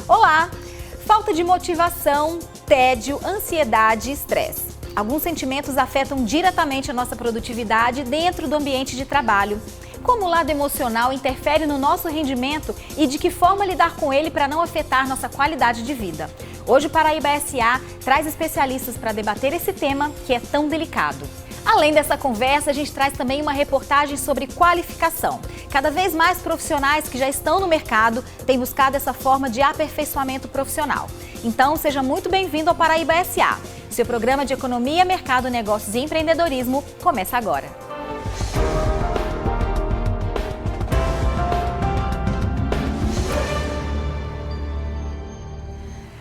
Olá! Falta de motivação, tédio, ansiedade e estresse. Alguns sentimentos afetam diretamente a nossa produtividade dentro do ambiente de trabalho. Como o lado emocional interfere no nosso rendimento e de que forma lidar com ele para não afetar nossa qualidade de vida? Hoje o Paraíba SA traz especialistas para debater esse tema que é tão delicado. Além dessa conversa, a gente traz também uma reportagem sobre qualificação. Cada vez mais profissionais que já estão no mercado têm buscado essa forma de aperfeiçoamento profissional. Então, seja muito bem-vindo ao Paraíba SA. Seu programa de economia, mercado, negócios e empreendedorismo começa agora.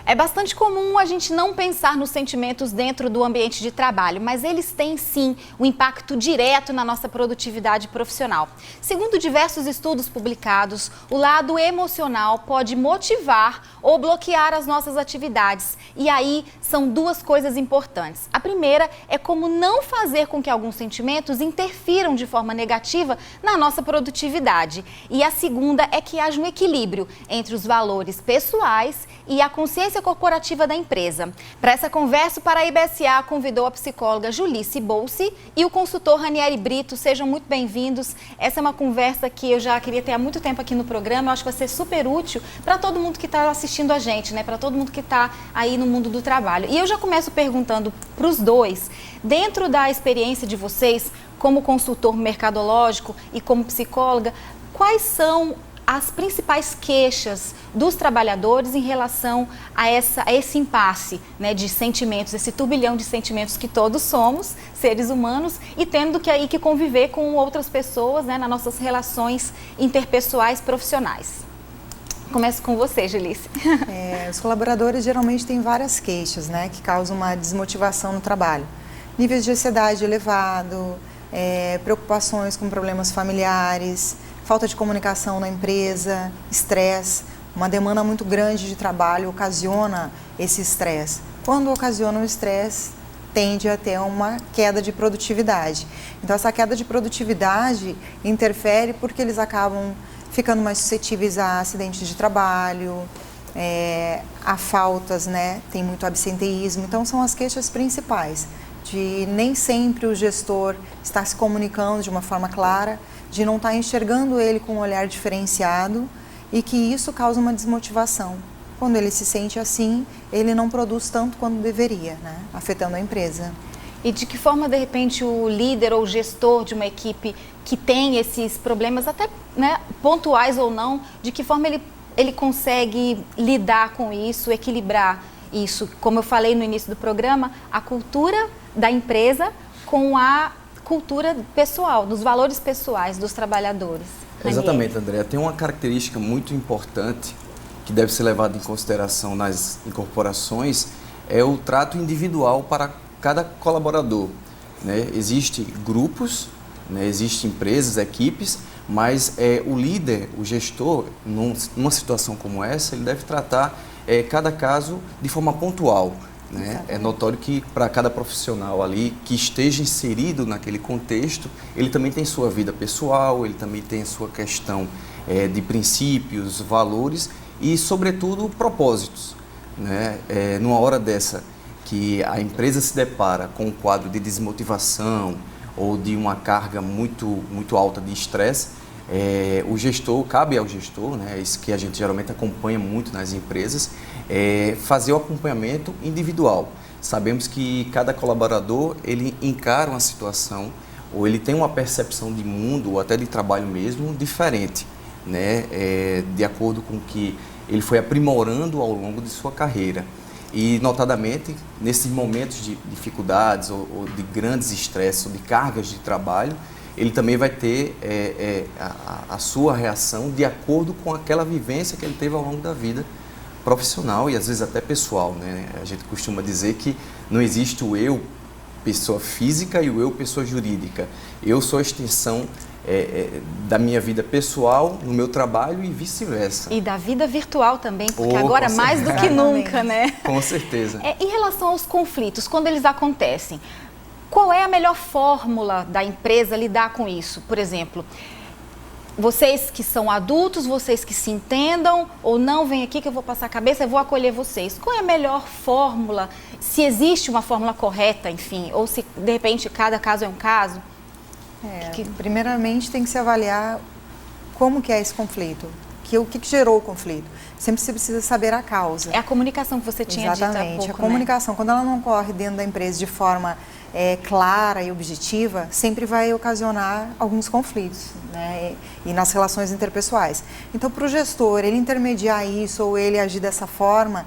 É bastante comum a gente não pensar nos sentimentos dentro do ambiente de trabalho, mas eles têm sim um impacto direto na nossa produtividade profissional. Segundo diversos estudos publicados, o lado emocional pode motivar ou bloquear as nossas atividades. E aí são duas coisas importantes. A primeira é como não fazer com que alguns sentimentos interfiram de forma negativa na nossa produtividade. E a segunda é que haja um equilíbrio entre os valores pessoais e a consciência corporativa da empresa. Para essa conversa, o Paraíba SA convidou a psicóloga Julice Bolsi e o consultor Ranieri Brito. Sejam muito bem-vindos. Essa é uma conversa que eu já queria ter há muito tempo aqui no programa. Eu acho que vai ser super útil para todo mundo que está assistindo a gente, né? Para todo mundo que está aí no mundo do trabalho. E eu já começo perguntando para os dois, dentro da experiência de vocês, como consultor mercadológico e como psicóloga, quais são as principais queixas dos trabalhadores em relação a esse impasse, né, de sentimentos, esse turbilhão de sentimentos que todos somos, seres humanos, e tendo que conviver com outras pessoas, né, nas nossas relações interpessoais profissionais. Começo com você, Julice. Os colaboradores geralmente têm várias queixas, né, que causam uma desmotivação no trabalho. Níveis de ansiedade elevado, preocupações com problemas familiares, falta de comunicação na empresa, estresse. Uma demanda muito grande de trabalho ocasiona esse estresse. Quando ocasiona o estresse, tende a ter uma queda de produtividade. Então, essa queda de produtividade interfere porque eles acabam ficando mais suscetíveis a acidentes de trabalho, a faltas, né? Tem muito absenteísmo. Então, são as queixas principais, de nem sempre o gestor está se comunicando de uma forma clara, de não estar enxergando ele com um olhar diferenciado e que isso causa uma desmotivação. Quando ele se sente assim, ele não produz tanto quanto deveria, né? Afetando a empresa. E de que forma, de repente, o líder ou o gestor de uma equipe que tem esses problemas, até, né, pontuais ou não, de que forma ele consegue lidar com isso, equilibrar isso? Como eu falei no início do programa, a cultura da empresa com a cultura pessoal, dos valores pessoais dos trabalhadores. Exatamente, Andréa. Tem uma característica muito importante que deve ser levada em consideração nas incorporações, é o trato individual para cada colaborador, né? Existem grupos, né? Existem empresas, equipes, mas o líder, o gestor, numa situação como essa, ele deve tratar cada caso de forma pontual. Né? É notório que para cada profissional ali que esteja inserido naquele contexto, ele também tem sua vida pessoal, ele também tem sua questão de princípios, valores e, sobretudo, propósitos. Né? Numa hora dessa que a empresa se depara com um quadro de desmotivação ou de uma carga muito alta de estresse, o gestor, cabe ao gestor, né, isso que a gente geralmente acompanha muito nas empresas, fazer o acompanhamento individual. Sabemos que cada colaborador, ele encara uma situação ou ele tem uma percepção de mundo ou até de trabalho mesmo diferente, né, de acordo com o que ele foi aprimorando ao longo de sua carreira. E, notadamente, nesses momentos de dificuldades ou de grandes estresses ou de cargas de trabalho, ele também vai ter a sua reação de acordo com aquela vivência que ele teve ao longo da vida profissional e às vezes até pessoal, né? A gente costuma dizer que não existe o eu, pessoa física, e o eu, pessoa jurídica. Eu sou a extensão da minha vida pessoal no meu trabalho e vice-versa. E da vida virtual também, porque agora mais do que nunca, né? Com certeza. Em relação aos conflitos, quando eles acontecem, qual é a melhor fórmula da empresa lidar com isso? Por exemplo, vocês que são adultos, vocês que se entendam, ou não, vem aqui que eu vou passar a cabeça, eu vou acolher vocês. Qual é a melhor fórmula? Se existe uma fórmula correta, enfim, ou se de repente cada caso é um caso? Primeiramente tem que se avaliar como que é esse conflito, o que gerou o conflito. Sempre se precisa saber a causa. É a comunicação que você tinha dito há pouco, Exatamente. A comunicação, quando ela não ocorre dentro da empresa de forma clara e objetiva, sempre vai ocasionar alguns conflitos, né? E nas relações interpessoais. Então, para o gestor, ele intermediar isso ou ele agir dessa forma,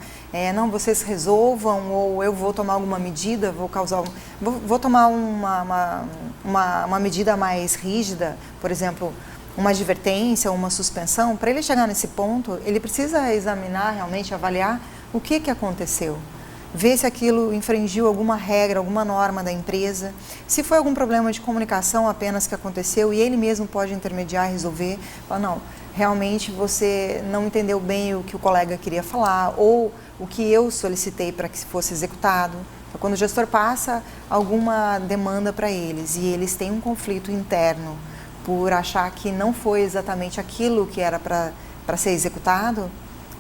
não, vocês resolvam, ou eu vou tomar alguma medida, vou tomar uma medida mais rígida, por exemplo, uma advertência ou uma suspensão. Para ele chegar nesse ponto, ele precisa examinar realmente, avaliar o que aconteceu. Ver se aquilo infringiu alguma regra, alguma norma da empresa, se foi algum problema de comunicação apenas que aconteceu e ele mesmo pode intermediar, resolver, falar, não, realmente você não entendeu bem o que o colega queria falar ou o que eu solicitei para que fosse executado. Então, quando o gestor passa alguma demanda para eles e eles têm um conflito interno por achar que não foi exatamente aquilo que era para ser executado,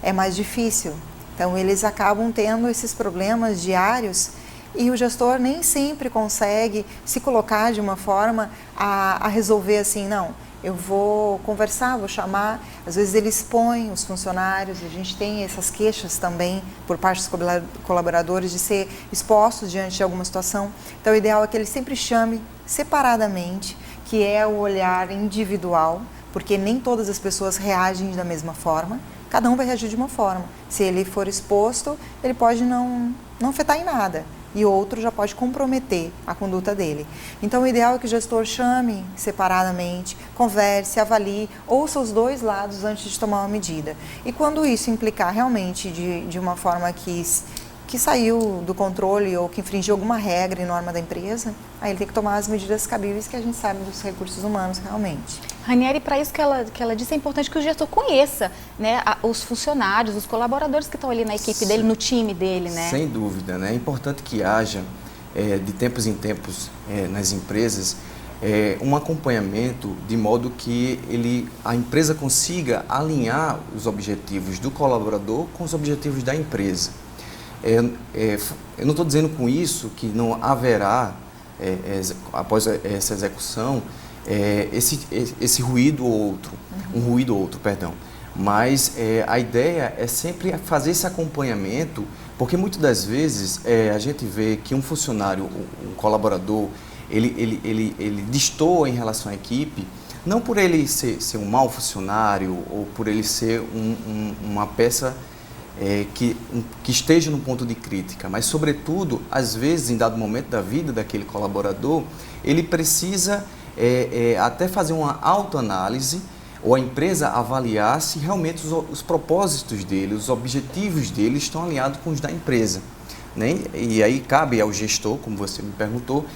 é mais difícil. Então, eles acabam tendo esses problemas diários e o gestor nem sempre consegue se colocar de uma forma a resolver assim, não, eu vou conversar, vou chamar. Às vezes ele expõe os funcionários, a gente tem essas queixas também por parte dos colaboradores de ser expostos diante de alguma situação. Então, o ideal é que ele sempre chame separadamente, que é o olhar individual, porque nem todas as pessoas reagem da mesma forma. Cada um vai reagir de uma forma. Se ele for exposto, ele pode não afetar em nada. E outro já pode comprometer a conduta dele. Então, o ideal é que o gestor chame separadamente, converse, avalie, ouça os dois lados antes de tomar uma medida. E quando isso implicar realmente de uma forma que saiu do controle ou que infringiu alguma regra e norma da empresa, aí ele tem que tomar as medidas cabíveis que a gente sabe dos recursos humanos realmente. Ranieri, para isso que ela disse, é importante que o gestor conheça, né, os funcionários, os colaboradores que estão ali na equipe dele, no time dele, né? Sem dúvida, né? É importante que haja, de tempos em tempos, nas empresas, um acompanhamento de modo que a empresa consiga alinhar os objetivos do colaborador com os objetivos da empresa. Eu não estou dizendo com isso que não haverá, após essa execução, esse ruído ou outro, um ruído ou outro, perdão. Mas a ideia é sempre fazer esse acompanhamento, porque muitas das vezes a gente vê que um funcionário, um colaborador, ele destoa em relação à equipe, não por ele ser um mau funcionário ou por ele ser uma peça que esteja no ponto de crítica, mas sobretudo, às vezes, em dado momento da vida daquele colaborador, ele precisa até fazer uma autoanálise ou a empresa avaliar se realmente os propósitos dele, os objetivos dele estão alinhados com os da empresa, né? E aí cabe ao gestor, como você me perguntou,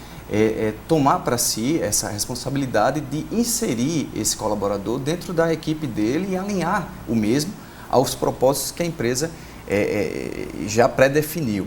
tomar para si essa responsabilidade de inserir esse colaborador dentro da equipe dele e alinhar o mesmo aos propósitos que a empresa já pré-definiu.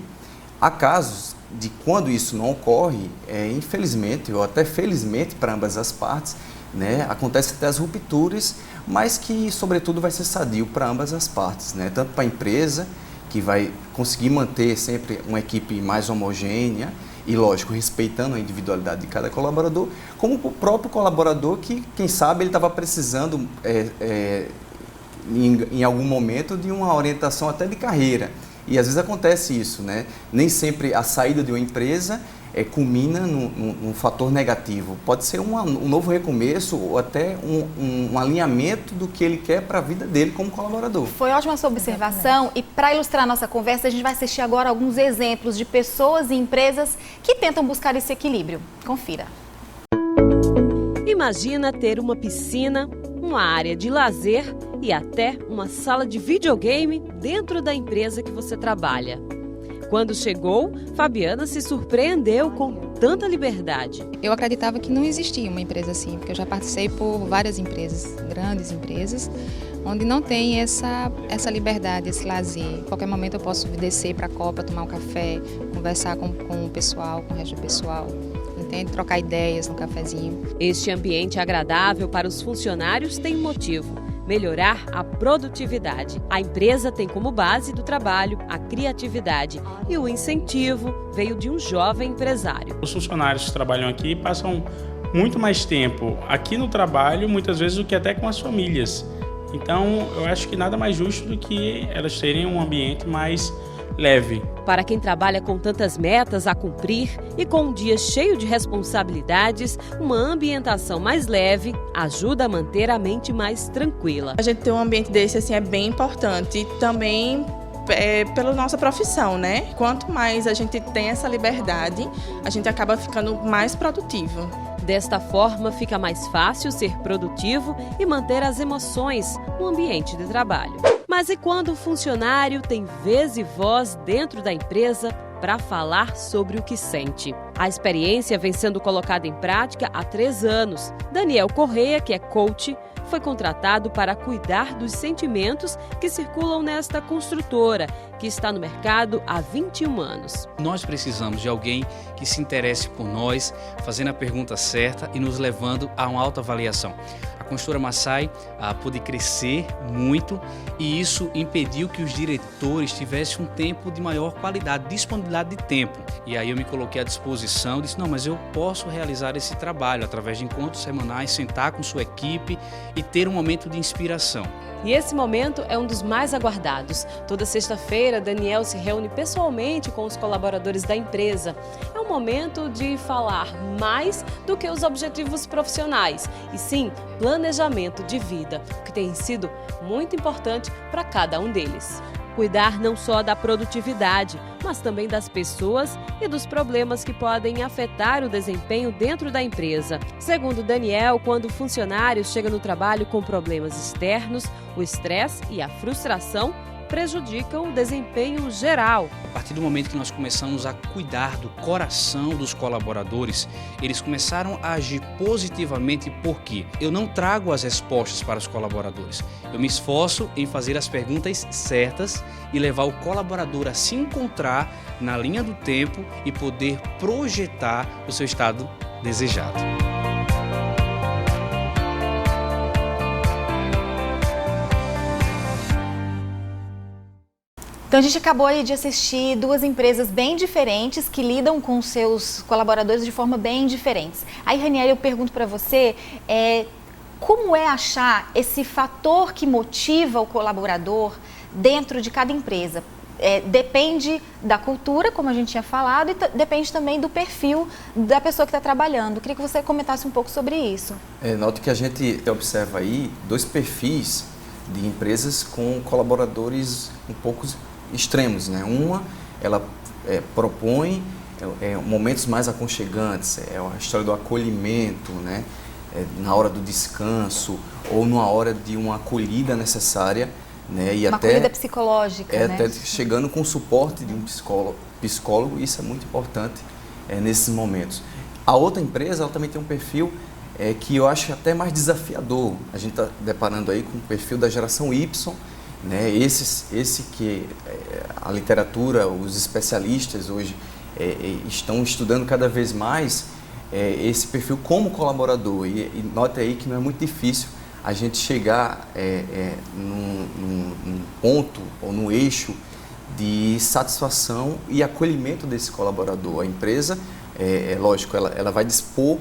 Há casos de quando isso não ocorre, infelizmente ou até felizmente para ambas as partes, né, acontece até as rupturas, mas que sobretudo vai ser sadio para ambas as partes, né, tanto para a empresa, que vai conseguir manter sempre uma equipe mais homogênea e, lógico, respeitando a individualidade de cada colaborador, como para o próprio colaborador que, quem sabe, ele estava precisando em algum momento de uma orientação até de carreira. E às vezes acontece isso, né? Nem sempre a saída de uma empresa culmina num fator negativo. Pode ser um novo recomeço ou até um alinhamento do que ele quer para a vida dele como colaborador. Foi ótima sua observação. E para ilustrar a nossa conversa, a gente vai assistir agora alguns exemplos de pessoas e empresas que tentam buscar esse equilíbrio. Confira. Imagina ter uma piscina, uma área de lazer e até uma sala de videogame dentro da empresa que você trabalha. Quando chegou, Fabiana se surpreendeu com tanta liberdade. Eu acreditava que não existia uma empresa assim, porque eu já participei por várias empresas, grandes empresas, onde não tem essa liberdade, esse lazer. Em qualquer momento eu posso descer para a copa, tomar um café, conversar com o pessoal, com o resto do pessoal. tenta trocar ideias no cafezinho. Este ambiente agradável para os funcionários tem um motivo: melhorar a produtividade. A empresa tem como base do trabalho a criatividade e o incentivo veio de um jovem empresário. Os funcionários que trabalham aqui passam muito mais tempo aqui no trabalho, muitas vezes, do que até com as famílias. Então, eu acho que nada mais justo do que elas terem um ambiente mais leve. Para quem trabalha com tantas metas a cumprir e com um dia cheio de responsabilidades, uma ambientação mais leve ajuda a manter a mente mais tranquila. A gente ter um ambiente desse assim, é bem importante também pela nossa profissão, né? Quanto mais a gente tem essa liberdade, a gente acaba ficando mais produtivo. Desta forma, fica mais fácil ser produtivo e manter as emoções no ambiente de trabalho. Mas e quando o funcionário tem vez e voz dentro da empresa para falar sobre o que sente? A experiência vem sendo colocada em prática há 3 anos. Daniel Correia, que é coach, foi contratado para cuidar dos sentimentos que circulam nesta construtora, que está no mercado há 21 anos. Nós precisamos de alguém que se interesse por nós, fazendo a pergunta certa e nos levando a uma autoavaliação. A construtora Massai pôde crescer muito e isso impediu que os diretores tivessem um tempo de maior qualidade, disponibilidade de tempo. E aí eu me coloquei à disposição, disse, não, mas eu posso realizar esse trabalho através de encontros semanais, sentar com sua equipe e ter um momento de inspiração. E esse momento é um dos mais aguardados. Toda sexta-feira, Daniel se reúne pessoalmente com os colaboradores da empresa. É um momento de falar mais do que os objetivos profissionais, e sim planejamento de vida, o que tem sido muito importante para cada um deles. Cuidar não só da produtividade, mas também das pessoas e dos problemas que podem afetar o desempenho dentro da empresa. Segundo Daniel, quando o funcionário chega no trabalho com problemas externos, o estresse e a frustração prejudicam o desempenho geral. A partir do momento que nós começamos a cuidar do coração dos colaboradores, eles começaram a agir positivamente porque eu não trago as respostas para os colaboradores. Eu me esforço em fazer as perguntas certas e levar o colaborador a se encontrar na linha do tempo e poder projetar o seu estado desejado. Então a gente acabou aí de assistir 2 empresas bem diferentes que lidam com seus colaboradores de forma bem diferentes. Aí, Raniel, eu pergunto para você, como é achar esse fator que motiva o colaborador dentro de cada empresa? Depende da cultura, como a gente tinha falado, e depende também do perfil da pessoa que está trabalhando. Eu queria que você comentasse um pouco sobre isso. Note que a gente observa aí 2 perfis de empresas com colaboradores um pouco extremos, né? Uma, ela propõe momentos mais aconchegantes, a história do acolhimento, né? Na hora do descanso ou numa hora de uma acolhida necessária, né? E uma acolhida psicológica, né? Até chegando com o suporte de um psicólogo, isso é muito importante nesses momentos. A outra empresa, ela também tem um perfil que eu acho até mais desafiador. A gente está deparando aí com o perfil da geração Y, né? Esse que a literatura, os especialistas hoje estão estudando cada vez mais esse perfil como colaborador. E note aí que não é muito difícil a gente chegar num ponto ou num eixo de satisfação e acolhimento desse colaborador. A empresa, lógico, ela vai dispor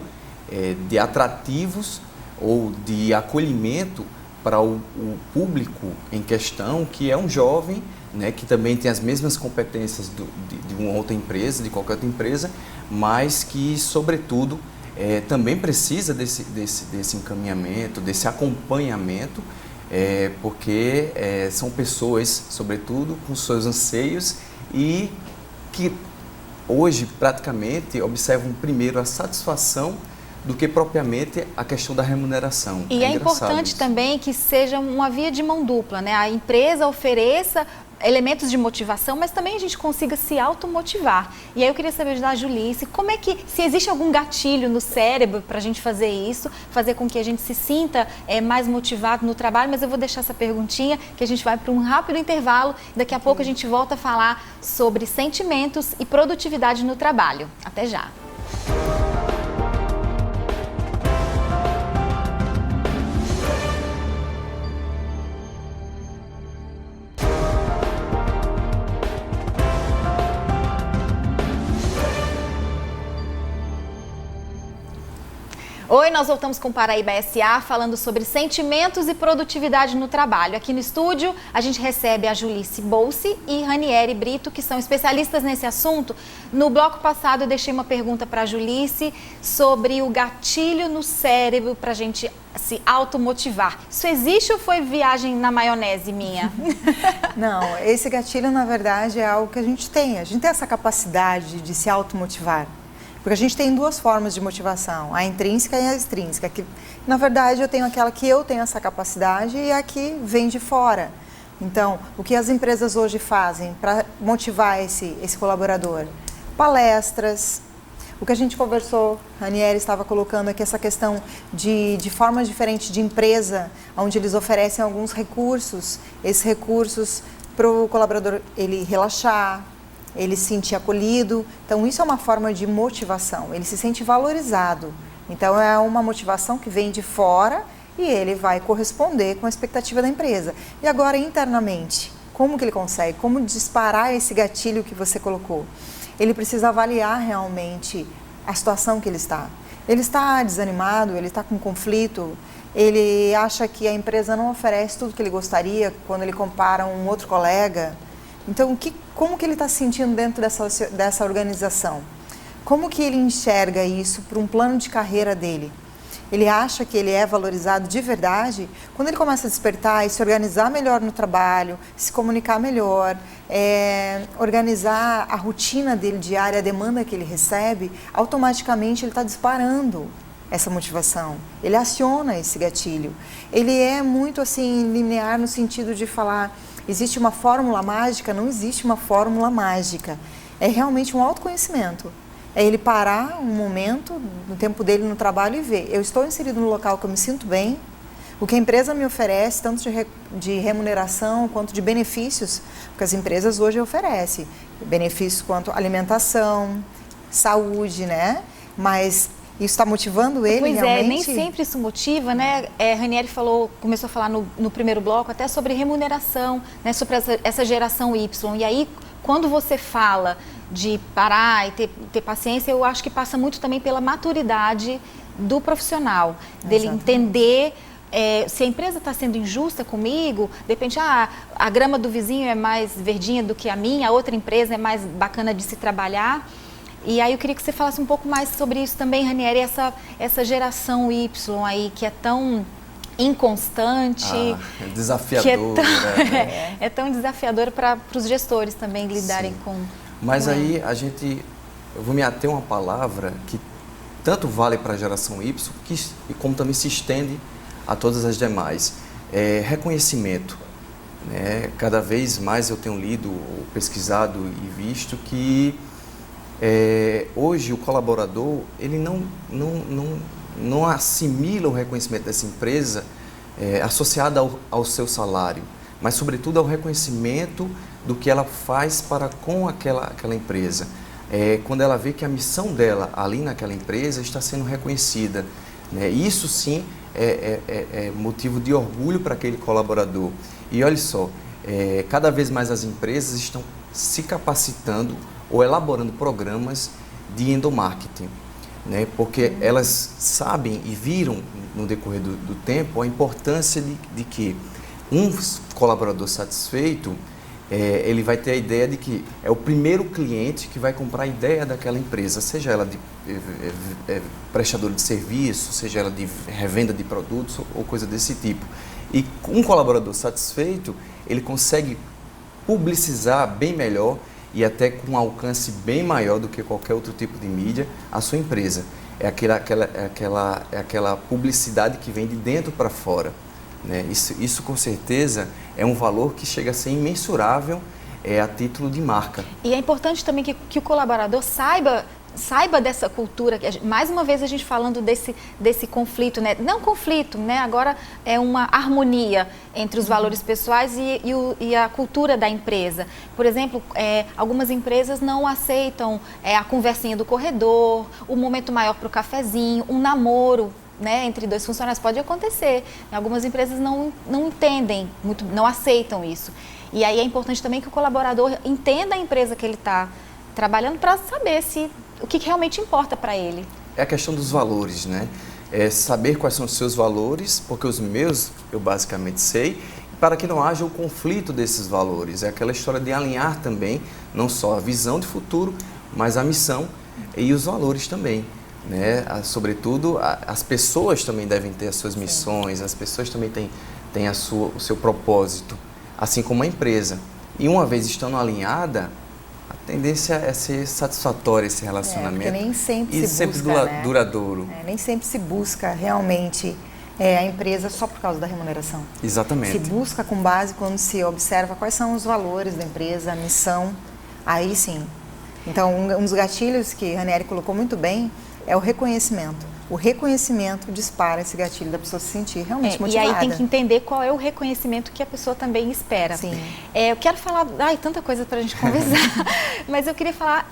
de atrativos ou de acolhimento para o público em questão, que é um jovem, né, que também tem as mesmas competências de uma outra empresa, de qualquer outra empresa, mas que, sobretudo, também precisa desse encaminhamento, desse acompanhamento, porque são pessoas, sobretudo, com seus anseios e que hoje praticamente observam primeiro a satisfação do que propriamente a questão da remuneração. E é importante também que seja uma via de mão dupla, né? A empresa ofereça elementos de motivação, mas também a gente consiga se automotivar. E aí eu queria saber da Julice, como é que, se existe algum gatilho no cérebro para a gente fazer isso, fazer com que a gente se sinta mais motivado no trabalho, mas eu vou deixar essa perguntinha, que a gente vai para um rápido intervalo, daqui a pouco a gente volta a falar sobre sentimentos e produtividade no trabalho. Até já! Oi, nós voltamos com Paraíba SA falando sobre sentimentos e produtividade no trabalho. Aqui no estúdio a gente recebe a Julice Bolsi e Ranieri Brito, que são especialistas nesse assunto. No bloco passado eu deixei uma pergunta para a Julice sobre o gatilho no cérebro para a gente se automotivar. Isso existe ou foi viagem na maionese minha? Não, esse gatilho na verdade é algo que a gente tem. A gente tem essa capacidade de se automotivar. Porque a gente tem duas formas de motivação, a intrínseca e a extrínseca, que na verdade eu tenho aquela que eu tenho essa capacidade e a que vem de fora. Então, o que as empresas hoje fazem para motivar esse colaborador? Palestras, o que a gente conversou, a Ranieri estava colocando aqui essa questão de formas diferentes de empresa, onde eles oferecem alguns recursos, esses recursos para o colaborador ele relaxar, ele se sentir acolhido. Então, isso é uma forma de motivação, ele se sente valorizado. Então, é uma motivação que vem de fora e ele vai corresponder com a expectativa da empresa. E agora, internamente, como que ele consegue? Como disparar esse gatilho que você colocou? Ele precisa avaliar realmente a situação que ele está. Ele está desanimado, ele está com conflito, ele acha que a empresa não oferece tudo que ele gostaria quando ele compara um outro colega. Então, como que ele está se sentindo dentro dessa organização? Como que ele enxerga isso para um plano de carreira dele? Ele acha que ele é valorizado de verdade? Quando ele começa a despertar e se organizar melhor no trabalho, se comunicar melhor, organizar a rotina dele diária, a demanda que ele recebe, automaticamente ele está disparando essa motivação. Ele aciona esse gatilho. Ele é muito assim linear no sentido de falar... Existe uma fórmula mágica? Não existe uma fórmula mágica. É realmente um autoconhecimento. É ele parar um momento no tempo dele no trabalho e ver. Eu estou inserido no local que eu me sinto bem. O que a empresa me oferece, tanto de remuneração quanto de benefícios, porque as empresas hoje oferecem benefícios quanto alimentação, saúde, né? Mas... isso está motivando ele pois realmente? Nem sempre isso motiva, né? Ranieri começou a falar no primeiro bloco até sobre remuneração, né? Sobre essa geração Y. E aí, quando você fala de parar e ter paciência, eu acho que passa muito também pela maturidade do profissional, dele entender se a empresa está sendo injusta comigo, de repente, a grama do vizinho é mais verdinha do que a minha, a outra empresa é mais bacana de se trabalhar. E aí eu queria que você falasse um pouco mais sobre isso também, Ranieri, essa geração Y aí que é tão inconstante. Desafiadora. É tão desafiadora para os gestores também lidarem com... Mas aí eu vou me ater a uma palavra que tanto vale para a geração Y, como também se estende a todas as demais. Reconhecimento. Né? Cada vez mais eu tenho lido, pesquisado e visto que hoje o colaborador ele não assimila o reconhecimento dessa empresa associado ao seu salário, mas sobretudo ao reconhecimento do que ela faz para com aquela empresa. Quando ela vê que a missão dela ali naquela empresa está sendo reconhecida, né? Isso sim é motivo de orgulho para aquele colaborador. E olha só, cada vez mais as empresas estão se capacitando ou elaborando programas de endomarketing, né? Porque elas sabem e viram no decorrer do tempo a importância de que um colaborador satisfeito, ele vai ter a ideia de que é o primeiro cliente que vai comprar a ideia daquela empresa, seja ela de prestador de serviço, seja ela de revenda de produtos ou coisa desse tipo. E um colaborador satisfeito, ele consegue publicizar bem melhor e até com um alcance bem maior do que qualquer outro tipo de mídia, a sua empresa. É aquela publicidade que vem de dentro para fora. Né? Isso com certeza é um valor que chega a ser imensurável a título de marca. E é importante também que o colaborador saiba dessa cultura, mais uma vez a gente falando desse conflito, né? Não conflito, né? Agora é uma harmonia entre os valores pessoais e a cultura da empresa. Por exemplo, algumas empresas não aceitam a conversinha do corredor, o momento maior para o cafezinho, um namoro, né, entre dois funcionários. Pode acontecer. Algumas empresas não entendem, não aceitam isso. E aí é importante também que o colaborador entenda a empresa que ele está trabalhando para saber o que realmente importa para ele. É a questão dos valores, né? saber quais são os seus valores, porque os meus eu basicamente sei, para que não haja o conflito desses valores. É aquela história de alinhar também, não só a visão de futuro, mas a missão e os valores também. Né? Sobretudo, as pessoas também devem ter as suas missões, as pessoas também têm o seu propósito, assim como a empresa. E uma vez estando alinhada, a tendência é ser satisfatório esse relacionamento. Porque nem sempre e se sempre busca, né? duradouro. Nem sempre se busca realmente a empresa só por causa da remuneração. Exatamente. Se busca com base quando se observa quais são os valores da empresa, a missão, aí sim. Então, um dos gatilhos que a Ranieri colocou muito bem é o reconhecimento. O reconhecimento dispara esse gatilho da pessoa se sentir realmente motivada. E aí tem que entender qual é o reconhecimento que a pessoa também espera. Sim. Eu quero falar... tanta coisa para a gente conversar. Mas eu queria falar...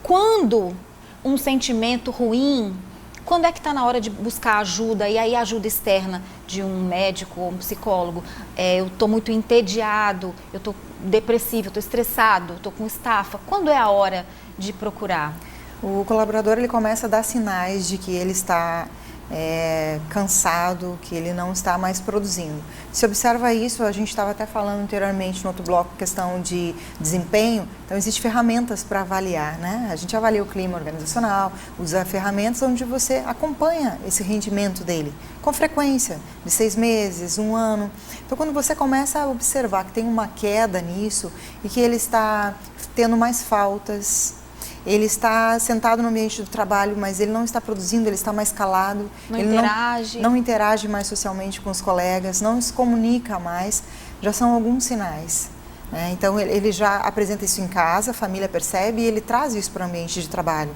quando um sentimento ruim... Quando é que está na hora de buscar ajuda? E aí ajuda externa de um médico ou um psicólogo. Eu estou muito entediado, eu estou depressivo, eu estou estressado, estou com estafa. Quando é a hora de procurar? O colaborador ele começa a dar sinais de que ele está cansado, que ele não está mais produzindo. Se observa isso, a gente estava até falando anteriormente no outro bloco, questão de desempenho, então existem ferramentas para avaliar, né? A gente avalia o clima organizacional, usa ferramentas onde você acompanha esse rendimento dele, com frequência, de 6 meses, 1 ano. Então quando você começa a observar que tem uma queda nisso e que ele está tendo mais faltas, ele está sentado no ambiente do trabalho, mas ele não está produzindo, ele está mais calado. Não interage mais socialmente com os colegas, não se comunica mais, já são alguns sinais. Né? Então, ele já apresenta isso em casa, a família percebe e ele traz isso para o ambiente de trabalho.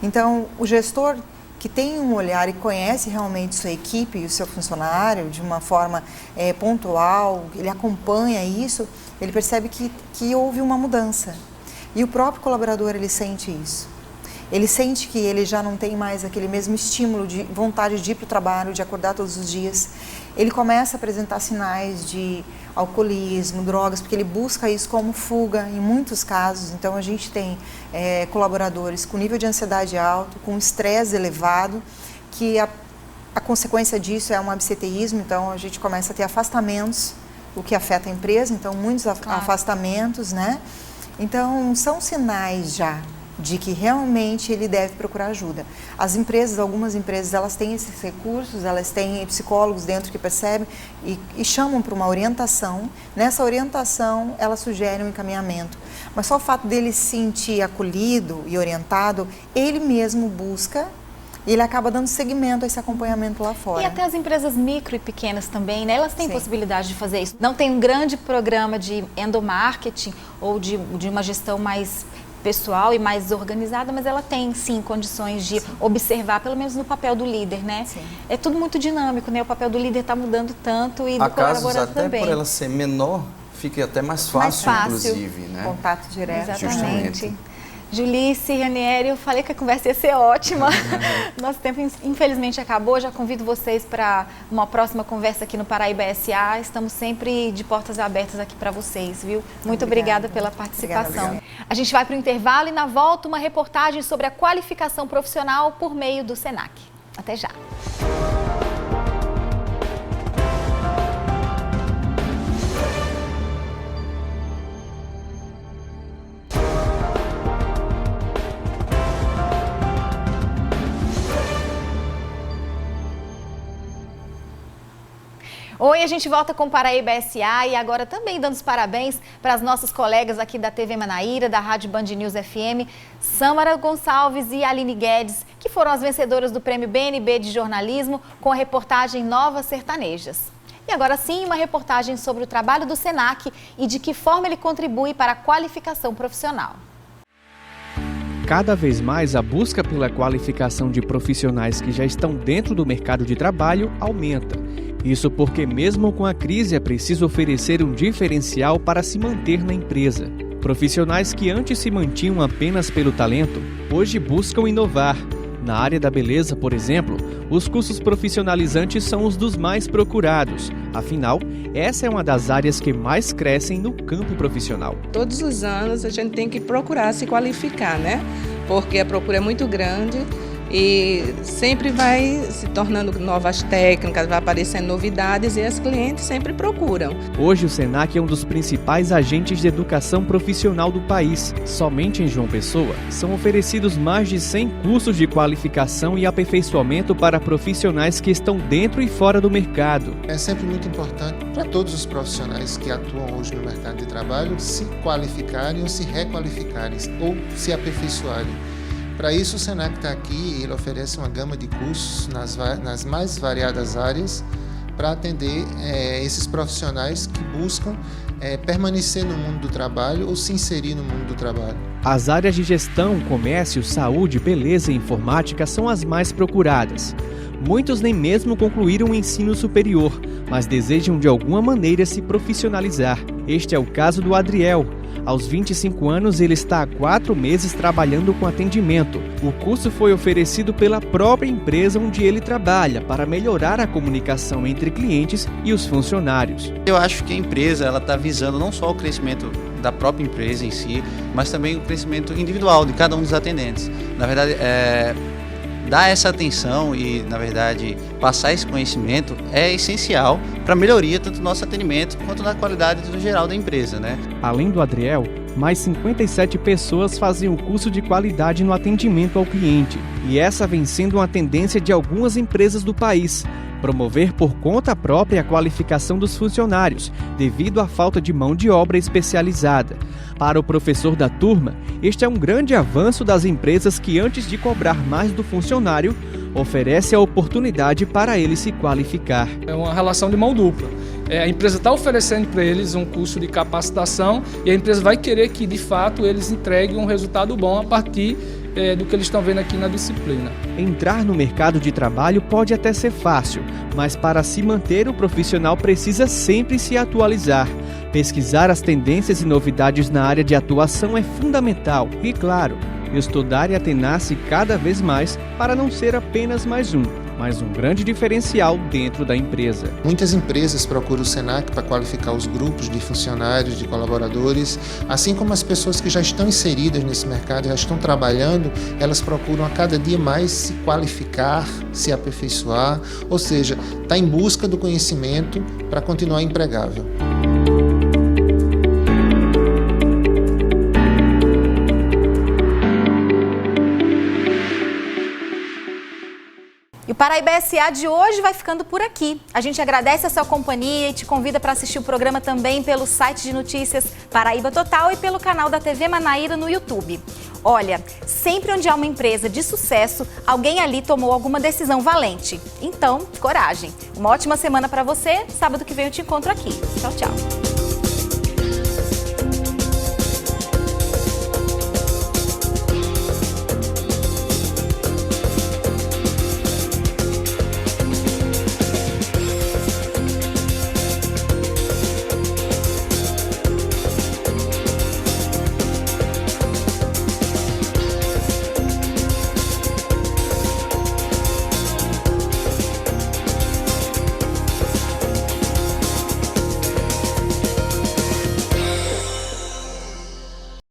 Então, o gestor que tem um olhar e conhece realmente sua equipe e o seu funcionário de uma forma pontual, ele acompanha isso, ele percebe que houve uma mudança. E o próprio colaborador, ele sente isso. Ele sente que ele já não tem mais aquele mesmo estímulo de vontade de ir para o trabalho, de acordar todos os dias. Ele começa a apresentar sinais de alcoolismo, drogas, porque ele busca isso como fuga em muitos casos. Então, a gente tem colaboradores com nível de ansiedade alto, com estresse elevado, que a consequência disso é um absenteísmo. Então, a gente começa a ter afastamentos, o que afeta a empresa. Então, muitos afastamentos, né? Então, são sinais já de que realmente ele deve procurar ajuda. As empresas, algumas empresas, elas têm esses recursos, elas têm psicólogos dentro que percebem e chamam para uma orientação. Nessa orientação, elas sugerem um encaminhamento. Mas só o fato dele se sentir acolhido e orientado, ele mesmo busca. E ele acaba dando seguimento a esse acompanhamento lá fora. E até as empresas micro e pequenas também, né? Elas têm possibilidade de fazer isso. Não tem um grande programa de endomarketing ou de uma gestão mais pessoal e mais organizada, mas ela tem, sim, condições de observar, pelo menos no papel do líder, né? Sim. É tudo muito dinâmico, né? O papel do líder está mudando tanto e do colaborador até também. Por ela ser menor, fica até mais fácil, inclusive, né? Contato direto. Exatamente. Justamente. Julice, Ranieri, eu falei que a conversa ia ser ótima. Nosso tempo, infelizmente, acabou. Já convido vocês para uma próxima conversa aqui no Paraíba SA. Estamos sempre de portas abertas aqui para vocês, viu? Muito obrigada pela participação. Obrigada. A gente vai para o intervalo e, na volta, uma reportagem sobre a qualificação profissional por meio do SENAC. Até já. Oi, a gente volta com o Paraíba SA e agora também dando os parabéns para as nossas colegas aqui da TV Manaíra, da Rádio Band News FM, Sâmara Gonçalves e Aline Guedes, que foram as vencedoras do Prêmio BNB de Jornalismo com a reportagem Novas Sertanejas. E agora sim, uma reportagem sobre o trabalho do SENAC e de que forma ele contribui para a qualificação profissional. Cada vez mais a busca pela qualificação de profissionais que já estão dentro do mercado de trabalho aumenta. Isso porque mesmo com a crise é preciso oferecer um diferencial para se manter na empresa. Profissionais que antes se mantinham apenas pelo talento, hoje buscam inovar. Na área da beleza, por exemplo, os cursos profissionalizantes são os dos mais procurados. Afinal, essa é uma das áreas que mais crescem no campo profissional. Todos os anos a gente tem que procurar se qualificar, né? Porque a procura é muito grande. E sempre vai se tornando novas técnicas, vai aparecendo novidades e as clientes sempre procuram. Hoje o Senac é um dos principais agentes de educação profissional do país. Somente em João Pessoa são oferecidos mais de 100 cursos de qualificação e aperfeiçoamento para profissionais que estão dentro e fora do mercado. É sempre muito importante para todos os profissionais que atuam hoje no mercado de trabalho se qualificarem ou se requalificarem ou se aperfeiçoarem. Para isso, o Senac está aqui e ele oferece uma gama de cursos nas mais variadas áreas para atender esses profissionais que buscam permanecer no mundo do trabalho ou se inserir no mundo do trabalho. As áreas de gestão, comércio, saúde, beleza e informática são as mais procuradas. Muitos nem mesmo concluíram o ensino superior, mas desejam de alguma maneira se profissionalizar. Este é o caso do Adriel. Aos 25 anos, ele está há 4 meses trabalhando com atendimento. O curso foi oferecido pela própria empresa onde ele trabalha para melhorar a comunicação entre clientes e os funcionários. Eu acho que a empresa está visando não só o crescimento da própria empresa em si, mas também o crescimento individual de cada um dos atendentes. Na verdade, dar essa atenção e, na verdade, passar esse conhecimento é essencial para a melhoria tanto do nosso atendimento quanto da qualidade do geral da empresa, né? Além do Adriel, mais 57 pessoas fazem o curso de qualidade no atendimento ao cliente. E essa vem sendo uma tendência de algumas empresas do país. Promover por conta própria a qualificação dos funcionários, devido à falta de mão de obra especializada. Para o professor da turma, este é um grande avanço das empresas que, antes de cobrar mais do funcionário, oferece a oportunidade para ele se qualificar. É uma relação de mão dupla. A empresa está oferecendo para eles um curso de capacitação e a empresa vai querer que, de fato, eles entreguem um resultado bom a partir do que eles estão vendo aqui na disciplina. Entrar no mercado de trabalho pode até ser fácil, mas para se manter, o profissional precisa sempre se atualizar. Pesquisar as tendências e novidades na área de atuação é fundamental e, claro, estudar e atenar-se cada vez mais para não ser apenas mais um, mas um grande diferencial dentro da empresa. Muitas empresas procuram o Senac para qualificar os grupos de funcionários, de colaboradores, assim como as pessoas que já estão inseridas nesse mercado, já estão trabalhando, elas procuram a cada dia mais se qualificar, se aperfeiçoar, ou seja, está em busca do conhecimento para continuar empregável. E o Paraíba SA de hoje vai ficando por aqui. A gente agradece a sua companhia e te convida para assistir o programa também pelo site de notícias Paraíba Total e pelo canal da TV Manaíra no YouTube. Olha, sempre onde há uma empresa de sucesso, alguém ali tomou alguma decisão valente. Então, coragem. Uma ótima semana para você. Sábado que vem eu te encontro aqui. Tchau, tchau.